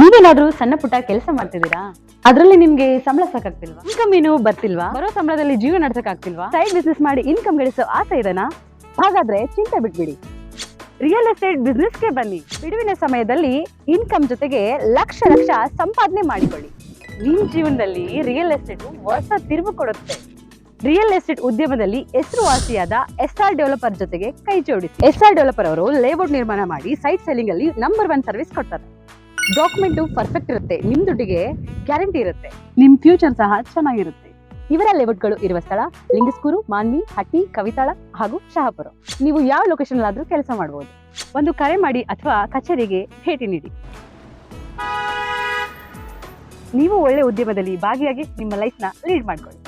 ನೀವೇನಾದ್ರೂ ಸಣ್ಣ ಪುಟ್ಟ ಕೆಲಸ ಮಾಡ್ತಿದ್ದೀರಾ? ಅದ್ರಲ್ಲಿ ನಿಮ್ಗೆ ಸಂಬಳ ಸಾಕಾಗ್ತಿಲ್ವಾ? ಇನ್ಕಮ್ ಏನು ಬರ್ತಿಲ್ವಾ? ಬರೋ ಸಂಬಳದಲ್ಲಿ ಜೀವನ ನಡ್ಸಕ್ ಆಗ್ತಿಲ್ವಾ? ಸೈಡ್ ಬಿಸ್ನೆಸ್ ಮಾಡಿ ಇನ್ಕಮ್ ಗಳಿಸೋ ಆಸೆ ಇದೆನಾ? ಹಾಗಾದ್ರೆ ಚಿಂತೆ ಬಿಟ್ಬಿಡಿ, ರಿಯಲ್ ಎಸ್ಟೇಟ್ ಬಿಸ್ನೆಸ್ಗೆ ಬನ್ನಿ. ಬಿಡುವಿನ ಸಮಯದಲ್ಲಿ ಇನ್ಕಮ್ ಜೊತೆಗೆ ಲಕ್ಷ ಲಕ್ಷ ಸಂಪಾದನೆ ಮಾಡಿಕೊಳ್ಳಿ. ನಿಮ್ ಜೀವನದಲ್ಲಿ ರಿಯಲ್ ಎಸ್ಟೇಟ್ ಹೊಸ ತಿರುವು ಕೊಡುತ್ತೆ. ರಿಯಲ್ ಎಸ್ಟೇಟ್ ಉದ್ಯಮದಲ್ಲಿ ಹೆಸರುವಾಸಿಯಾದ ಎಸ್ಆರ್ ಡೆವಲಪರ್ ಜೊತೆಗೆ ಕೈ ಜೋಡಿಸಿ. ಎಸ್ಆರ್ ಡೆವಲಪರ್ ಅವರು ಲೇಔಟ್ ನಿರ್ಮಾಣ ಮಾಡಿ ಸೈಟ್ ಸೆಲ್ಲಿಂಗ್ ಅಲ್ಲಿ ನಂಬರ್ 1 ಸರ್ವಿಸ್ ಕೊಡ್ತಾರೆ. ಡಾಕ್ಯುಮೆಂಟ್ ಪರ್ಫೆಕ್ಟ್ ಇರುತ್ತೆ, ನಿಮ್ ದುಡ್ಡಿಗೆ ಗ್ಯಾರಂಟಿ ಇರುತ್ತೆ, ನಿಮ್ ಫ್ಯೂಚರ್ ಸಹ ಚೆನ್ನಾಗಿರುತ್ತೆ. ಇವರ ಲೇಔಟ್ಗಳು ಇರುವ ಸ್ಥಳ ಲಿಂಗಸ್ಕೂರು, ಮಾನ್ವಿ, ಹಟ್ಟಿ, ಕವಿತಾಳ ಹಾಗೂ ಶಹಾಪುರ. ನೀವು ಯಾವ ಲೊಕೇಶನ್ ಆದ್ರೂ ಕೆಲಸ ಮಾಡಬಹುದು. ಒಂದು ಕರೆ ಮಾಡಿ ಅಥವಾ ಕಚೇರಿಗೆ ಭೇಟಿ ನೀಡಿ. ನೀವು ಒಳ್ಳೆ ಉದ್ಯಮದಲ್ಲಿ ಭಾಗಿಯಾಗಿ ನಿಮ್ಮ ಲೈಫ್ ನ ಲೀಡ್ ಮಾಡ್ಕೊಳ್ಳಿ.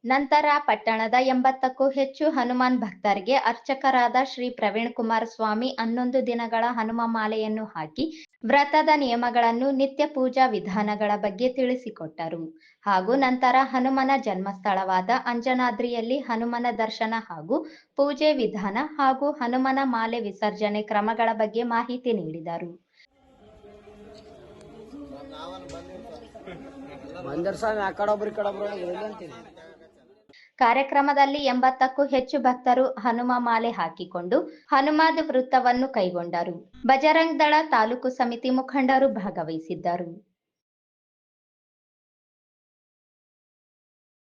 ನಂತರ ಪಟ್ಟಣದ 80ಕ್ಕೂ ಹೆಚ್ಚು ಹನುಮಾನ್ ಭಕ್ತರಿಗೆ ಅರ್ಚಕರಾದ ಶ್ರೀ ಪ್ರವೀಣ್ ಕುಮಾರ್ ಸ್ವಾಮಿ 11 ದಿನಗಳ ಹನುಮ ಮಾಲೆಯನ್ನು ಹಾಕಿ ವ್ರತದ ನಿಯಮಗಳನ್ನು, ನಿತ್ಯ ಪೂಜಾ ವಿಧಾನಗಳ ಬಗ್ಗೆ ತಿಳಿಸಿಕೊಟ್ಟರು. ಹಾಗೂ ನಂತರ ಹನುಮನ ಜನ್ಮಸ್ಥಳವಾದ ಅಂಜನಾದ್ರಿಯಲ್ಲಿ ಹನುಮನ ದರ್ಶನ ಹಾಗೂ ಪೂಜೆ ವಿಧಾನ ಹಾಗೂ ಹನುಮನ ಮಾಲೆ ವಿಸರ್ಜನೆ ಕ್ರಮಗಳ ಬಗ್ಗೆ ಮಾಹಿತಿ ನೀಡಿದರು. ಕಾರ್ಯಕ್ರಮದಲ್ಲಿ 80ಕ್ಕೂ ಹೆಚ್ಚು ಭಕ್ತರು ಹನುಮ ಮಾಲೆ ಹಾಕಿಕೊಂಡು ಹನುಮಾದ್ ವೃತ್ತವನ್ನು ಕೈಗೊಂಡರು. ಬಜರಂಗ್ ದಳ ತಾಲೂಕು ಸಮಿತಿ ಮುಖಂಡರು ಭಾಗವಹಿಸಿದ್ದರು.